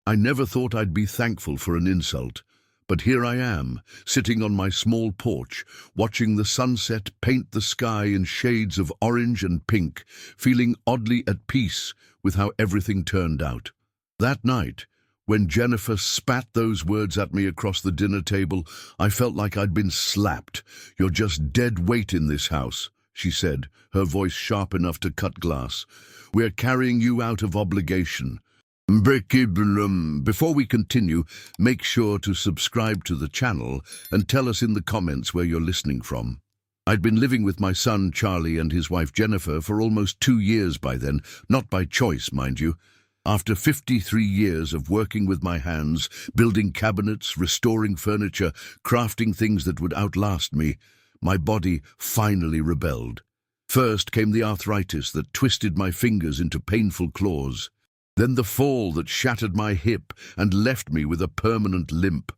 I never thought I'd be thankful for an insult, but here I am, sitting on my small porch, watching the sunset paint the sky in shades of orange and pink, feeling oddly at peace with how everything turned out. That night, when Jennifer spat those words at me across the dinner table, I felt like I'd been slapped. "You're just dead weight in this house," she said, her voice sharp enough to cut glass. "We're carrying you out of obligation." Before we continue, make sure to subscribe to the channel and tell us in the comments where you're listening from. I'd been living with my son Charlie and his wife Jennifer for almost 2 years by then, not by choice, mind you. After 53 years of working with my hands, building cabinets, restoring furniture, crafting things that would outlast me, my body finally rebelled. First came the arthritis that twisted my fingers into painful claws. Then the fall that shattered my hip and left me with a permanent limp.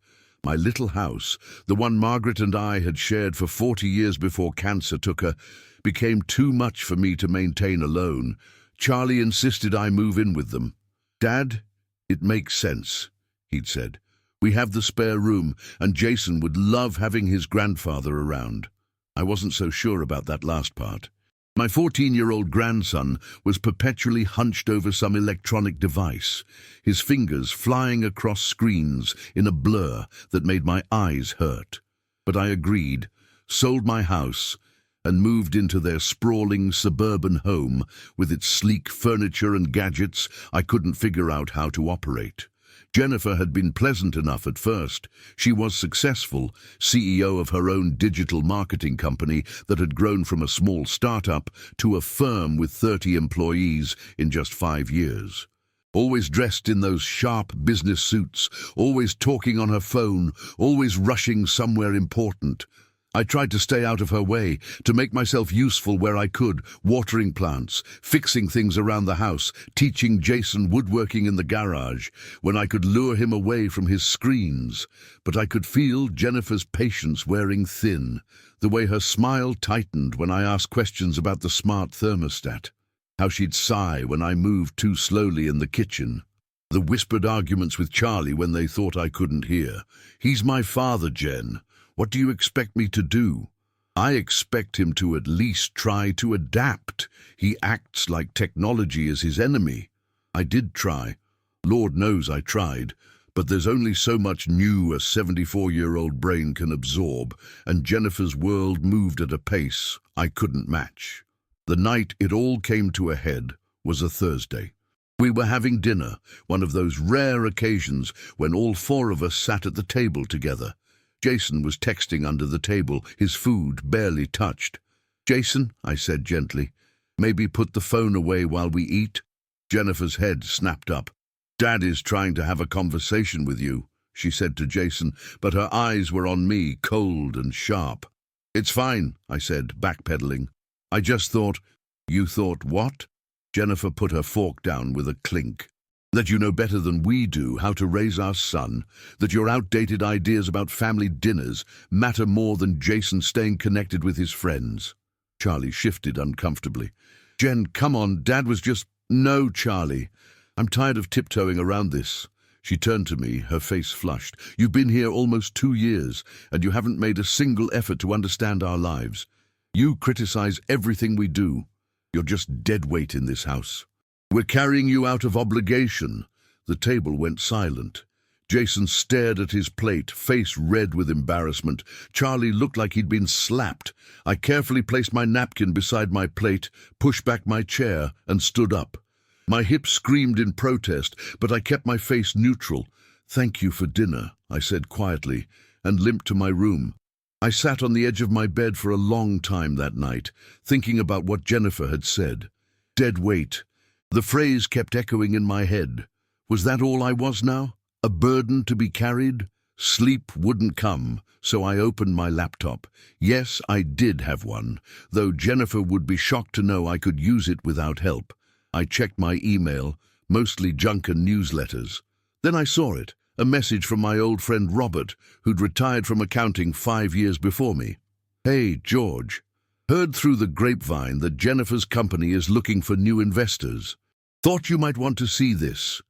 My little house, the one Margaret and I had shared for 40 years before cancer took her, became too much for me to maintain alone. Charlie insisted I move in with them. "Dad, it makes sense," he'd said. "We have the spare room, and Jason would love having his grandfather around." I wasn't so sure about that last part. My 14-year-old grandson was perpetually hunched over some electronic device, his fingers flying across screens in a blur that made my eyes hurt. But I agreed, sold my house, and moved into their sprawling suburban home with its sleek furniture and gadgets I couldn't figure out how to operate. Jennifer had been pleasant enough at first. She was successful, CEO of her own digital marketing company that had grown from a small startup to a firm with 30 employees in just 5 years. Always dressed in those sharp business suits, always talking on her phone, always rushing somewhere important. I tried to stay out of her way, to make myself useful where I could, watering plants, fixing things around the house, teaching Jason woodworking in the garage, when I could lure him away from his screens. But I could feel Jennifer's patience wearing thin, the way her smile tightened when I asked questions about the smart thermostat, how she'd sigh when I moved too slowly in the kitchen, the whispered arguments with Charlie when they thought I couldn't hear. "He's my father, Jen. What do you expect me to do?" "I expect him to at least try to adapt. He acts like technology is his enemy." I did try. Lord knows I tried. But there's only so much new a 74-year-old brain can absorb, and Jennifer's world moved at a pace I couldn't match. The night it all came to a head was a Thursday. We were having dinner, one of those rare occasions when all 4 of us sat at the table together. Jason was texting under the table, his food barely touched. "Jason," I said gently, "maybe put the phone away while we eat?" Jennifer's head snapped up. "Dad is trying to have a conversation with you," she said to Jason, but her eyes were on me, cold and sharp. "It's fine," I said, backpedaling. "I just thought—" "You thought what?" Jennifer put her fork down with a clink. "That you know better than we do how to raise our son, that your outdated ideas about family dinners matter more than Jason staying connected with his friends." Charlie shifted uncomfortably. "Jen, come on, Dad was just—" "No, Charlie, I'm tired of tiptoeing around this." She turned to me, her face flushed. "You've been here almost 2 years, and you haven't made a single effort to understand our lives. You criticize everything we do. You're just dead weight in this house. We're carrying you out of obligation." The table went silent. Jason stared at his plate, face red with embarrassment. Charlie looked like he'd been slapped. I carefully placed my napkin beside my plate, pushed back my chair, and stood up. My hips screamed in protest, but I kept my face neutral. "Thank you for dinner," I said quietly, and limped to my room. I sat on the edge of my bed for a long time that night, thinking about what Jennifer had said. Dead weight. The phrase kept echoing in my head. Was that all I was now? A burden to be carried? Sleep wouldn't come, so I opened my laptop. Yes, I did have one, though Jennifer would be shocked to know I could use it without help. I checked my email, mostly junk and newsletters. Then I saw it, a message from my old friend Robert, who'd retired from accounting 5 years before me. "Hey, George. Heard through the grapevine that Jennifer's company is looking for new investors. Thought you might want to see this.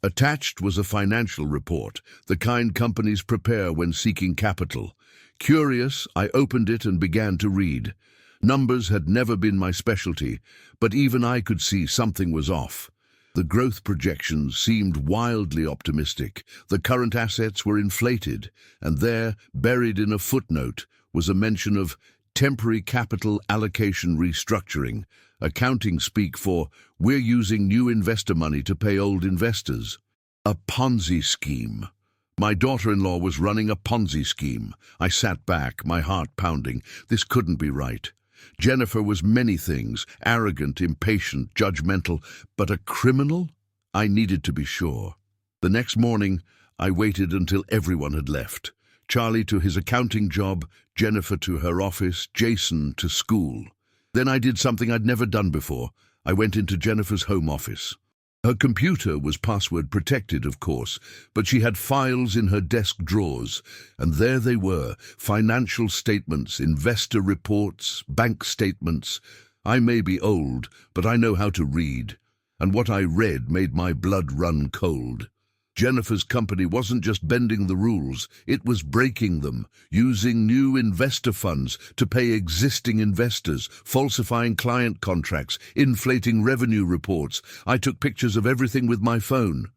Attached was a financial report, the kind companies prepare when seeking capital. Curious, I opened it and began to read. Numbers had never been my specialty, but even I could see something was off. The growth projections seemed wildly optimistic. The current assets were inflated, and there, buried in a footnote, was a mention of temporary capital allocation restructuring, accounting speak for "we're using new investor money to pay old investors." A Ponzi scheme. My daughter-in-law was running a Ponzi scheme. I sat back, my heart pounding. This couldn't be right. Jennifer was many things, arrogant, impatient, judgmental, but a criminal? I needed to be sure. The next morning, I waited until everyone had left. Charlie to his accounting job, Jennifer to her office, Jason to school. Then I did something I'd never done before. I went into Jennifer's home office. Her computer was password protected, of course, but she had files in her desk drawers, and there they were, financial statements, investor reports, bank statements. I may be old, but I know how to read, and what I read made my blood run cold. Jennifer's company wasn't just bending the rules, it was breaking them, using new investor funds to pay existing investors, falsifying client contracts, inflating revenue reports. I took pictures of everything with my phone.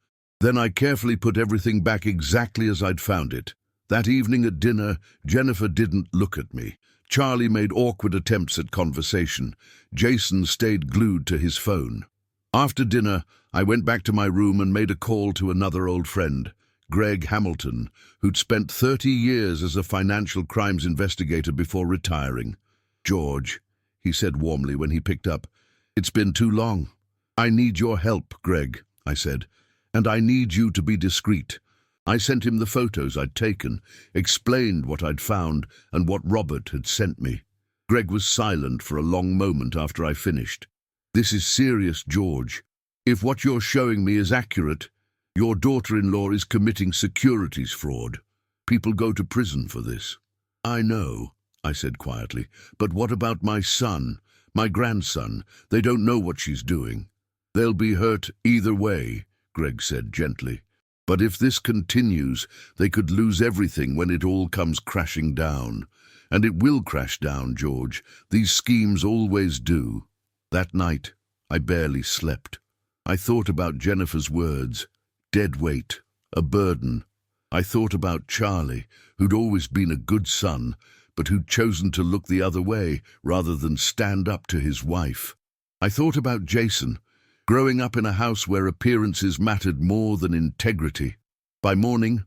Then I carefully put everything back exactly as I'd found it. That evening at dinner, Jennifer didn't look at me. Charlie made awkward attempts at conversation. Jason stayed glued to his phone. After dinner, I went back to my room and made a call to another old friend, Greg Hamilton, who'd spent 30 years as a financial crimes investigator before retiring. "George," he said warmly when he picked up, "it's been too long." "I need your help, Greg," I said, "and I need you to be discreet." I sent him the photos I'd taken, explained what I'd found and what Robert had sent me. Greg was silent for a long moment after I finished. "This is serious, George. If what you're showing me is accurate, your daughter-in-law is committing securities fraud. People go to prison for this." "I know," I said quietly, "but what about my son, my grandson? They don't know what she's doing." "They'll be hurt either way," Greg said gently. "But if this continues, they could lose everything when it all comes crashing down. And it will crash down, George. These schemes always do." That night, I barely slept. I thought about Jennifer's words, dead weight, a burden. I thought about Charlie, who'd always been a good son, but who'd chosen to look the other way rather than stand up to his wife. I thought about Jason, growing up in a house where appearances mattered more than integrity. By morning,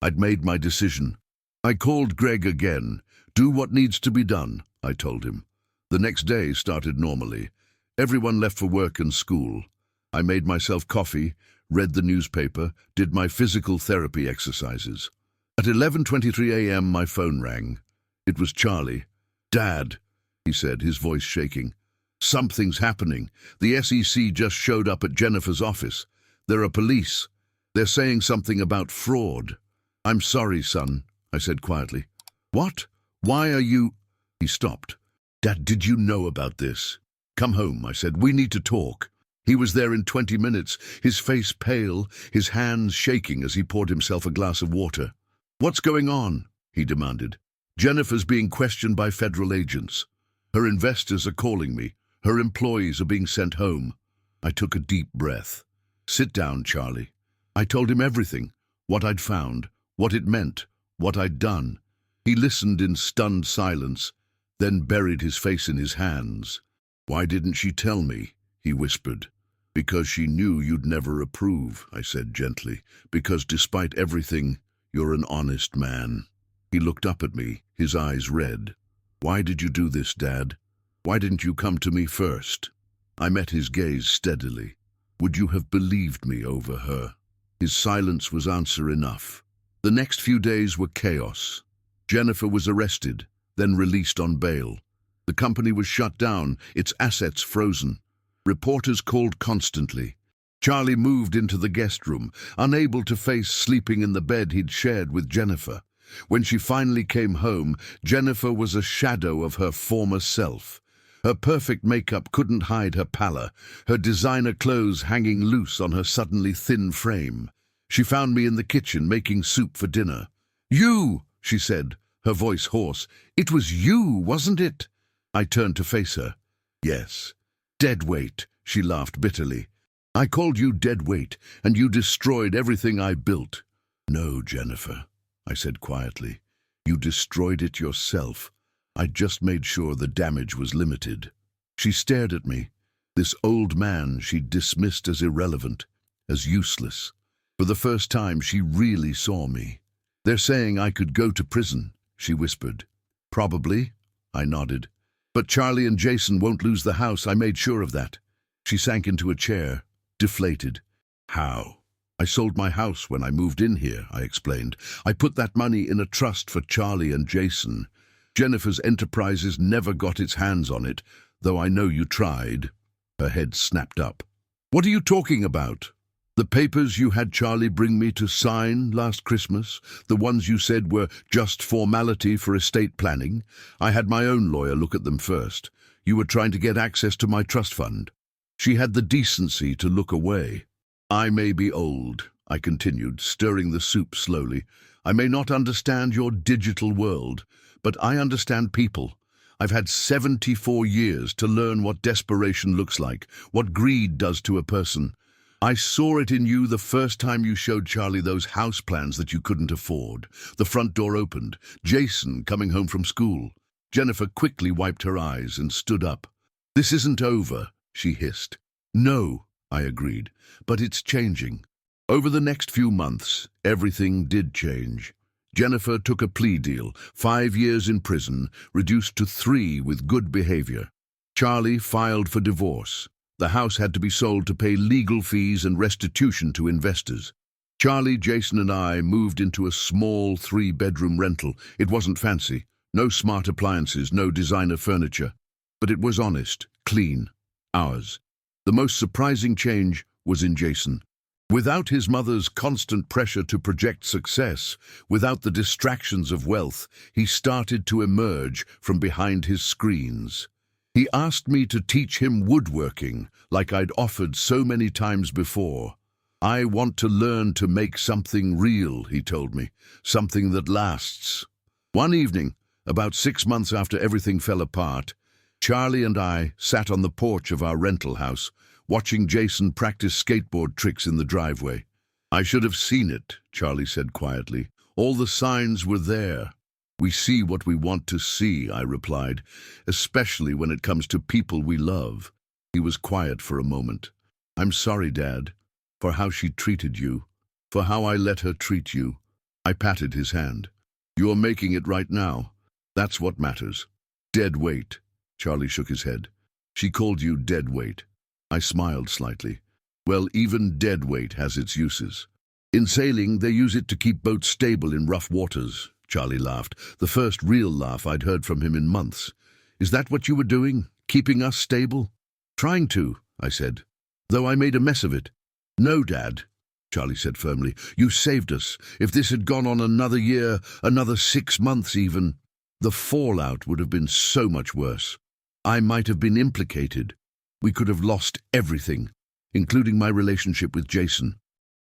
I'd made my decision. I called Greg again. "Do what needs to be done," I told him. The next day started normally. Everyone left for work and school. I made myself coffee, read the newspaper, did my physical therapy exercises. At 11:23 a.m. my phone rang. It was Charlie. "Dad," he said, his voice shaking. "Something's happening. The SEC just showed up at Jennifer's office. There are police. They're saying something about fraud." "I'm sorry, son," I said quietly. "What? Why are you—" He stopped. "Dad, did you know about this?" "Come home," I said. "We need to talk." He was there in 20 minutes, his face pale, his hands shaking as he poured himself a glass of water. "What's going on?" he demanded. "Jennifer's being questioned by federal agents. Her investors are calling me. Her employees are being sent home." I took a deep breath. "Sit down, Charlie." I told him everything, what I'd found, what it meant, what I'd done. He listened in stunned silence, then buried his face in his hands. "Why didn't she tell me?" he whispered. "Because she knew you'd never approve," I said gently. "Because despite everything, you're an honest man." He looked up at me, his eyes red. "Why did you do this, Dad? Why didn't you come to me first?" I met his gaze steadily. "Would you have believed me over her?" His silence was answer enough. The next few days were chaos. Jennifer was arrested, then released on bail. The company was shut down, its assets frozen. Reporters called constantly. Charlie moved into the guest room, unable to face sleeping in the bed he'd shared with Jennifer. When she finally came home, Jennifer was a shadow of her former self. Her perfect makeup couldn't hide her pallor, her designer clothes hanging loose on her suddenly thin frame. She found me in the kitchen making soup for dinner. "You!" she said, her voice hoarse. "It was you, wasn't it?" I turned to face her. "Yes. Dead weight," she laughed bitterly. "I called you dead weight, and you destroyed everything I built." "No, Jennifer," I said quietly. "You destroyed it yourself. I just made sure the damage was limited." She stared at me. This old man she'd dismissed as irrelevant, as useless. For the first time, she really saw me. "They're saying I could go to prison," she whispered. "Probably," I nodded. "But Charlie and Jason won't lose the house. I made sure of that." She sank into a chair, deflated. "How?" "I sold my house when I moved in here," I explained. "I put that money in a trust for Charlie and Jason. Jennifer's Enterprises never got its hands on it, though I know you tried." Her head snapped up. "What are you talking about? The papers you had Charlie bring me to sign last Christmas, the ones you said were just formality for estate planning? I had my own lawyer look at them first. You were trying to get access to my trust fund." She had the decency to look away. "I may be old," I continued, stirring the soup slowly. "I may not understand your digital world, but I understand people. I've had 74 years to learn what desperation looks like, what greed does to a person. I saw it in you the first time you showed Charlie those house plans that you couldn't afford. The front door opened, Jason coming home from school." Jennifer quickly wiped her eyes and stood up. "This isn't over," she hissed. "No," I agreed, "but it's changing." Over the next few months, everything did change. Jennifer took a plea deal, 5 years in prison, reduced to 3 with good behavior. Charlie filed for divorce. The house had to be sold to pay legal fees and restitution to investors. Charlie, Jason, and I moved into a small 3-bedroom rental. It wasn't fancy. No smart appliances, no designer furniture. But it was honest, clean, ours. The most surprising change was in Jason. Without his mother's constant pressure to project success, without the distractions of wealth, he started to emerge from behind his screens. He asked me to teach him woodworking, like I'd offered so many times before. "I want to learn to make something real," he told me, "something that lasts." One evening, about 6 months after everything fell apart, Charlie and I sat on the porch of our rental house, watching Jason practice skateboard tricks in the driveway. "I should have seen it," Charlie said quietly. "All the signs were there." "We see what we want to see," I replied, "especially when it comes to people we love." He was quiet for a moment. "I'm sorry, Dad, for how she treated you, for how I let her treat you." I patted his hand. "You're making it right now. That's what matters." "Dead weight." Charlie shook his head. "She called you dead weight." I smiled slightly. "Well, even dead weight has its uses. In sailing, they use it to keep boats stable in rough waters." Charlie laughed, the first real laugh I'd heard from him in months. "Is that what you were doing, keeping us stable?" "Trying to," I said, "though I made a mess of it." "No, Dad," Charlie said firmly. "You saved us. If this had gone on another year, another 6 months even, the fallout would have been so much worse. I might have been implicated. We could have lost everything, including my relationship with Jason."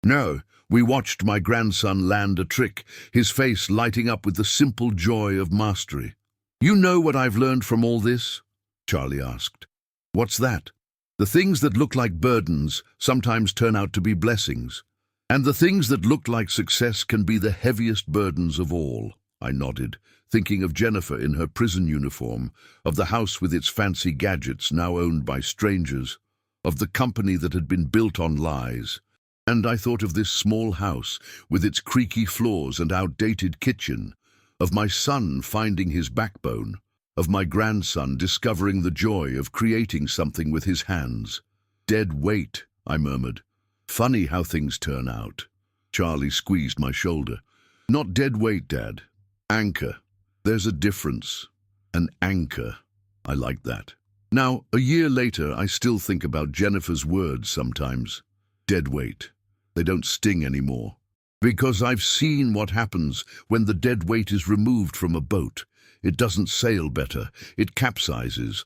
"No, we watched my grandson land a trick, his face lighting up with the simple joy of mastery." "You know what I've learned from all this?" Charlie asked. "What's that?" "The things that look like burdens sometimes turn out to be blessings. And the things that look like success can be the heaviest burdens of all." I nodded, thinking of Jennifer in her prison uniform, of the house with its fancy gadgets now owned by strangers, of the company that had been built on lies. And I thought of this small house with its creaky floors and outdated kitchen, of my son finding his backbone, of my grandson discovering the joy of creating something with his hands. "Dead weight," I murmured. "Funny how things turn out." Charlie squeezed my shoulder. "Not dead weight, Dad. Anchor. There's a difference. An anchor." I liked that. Now, a year later, I still think about Jennifer's words sometimes. Dead weight. They don't sting anymore. Because I've seen what happens when the dead weight is removed from a boat. It doesn't sail better. It capsizes.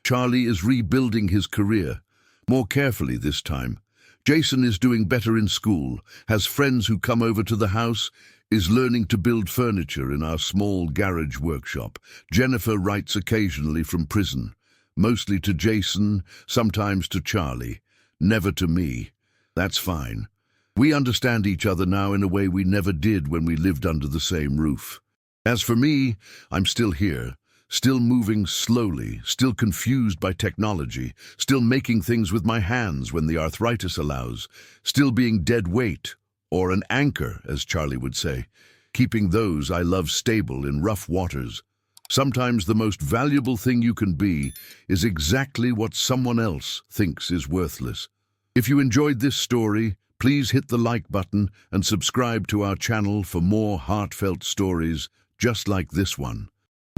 Charlie is rebuilding his career, more carefully this time. Jason is doing better in school, has friends who come over to the house, is learning to build furniture in our small garage workshop. Jennifer writes occasionally from prison, mostly to Jason, sometimes to Charlie, never to me. That's fine. We understand each other now in a way we never did when we lived under the same roof. As for me, I'm still here, still moving slowly, still confused by technology, still making things with my hands when the arthritis allows, still being dead weight, or an anchor, as Charlie would say, keeping those I love stable in rough waters. Sometimes the most valuable thing you can be is exactly what someone else thinks is worthless. If you enjoyed this story, please hit the like button and subscribe to our channel for more heartfelt stories just like this one.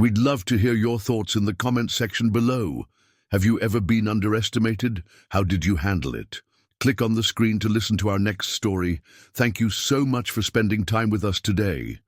We'd love to hear your thoughts in the comment section below. Have you ever been underestimated? How did you handle it? Click on the screen to listen to our next story. Thank you so much for spending time with us today.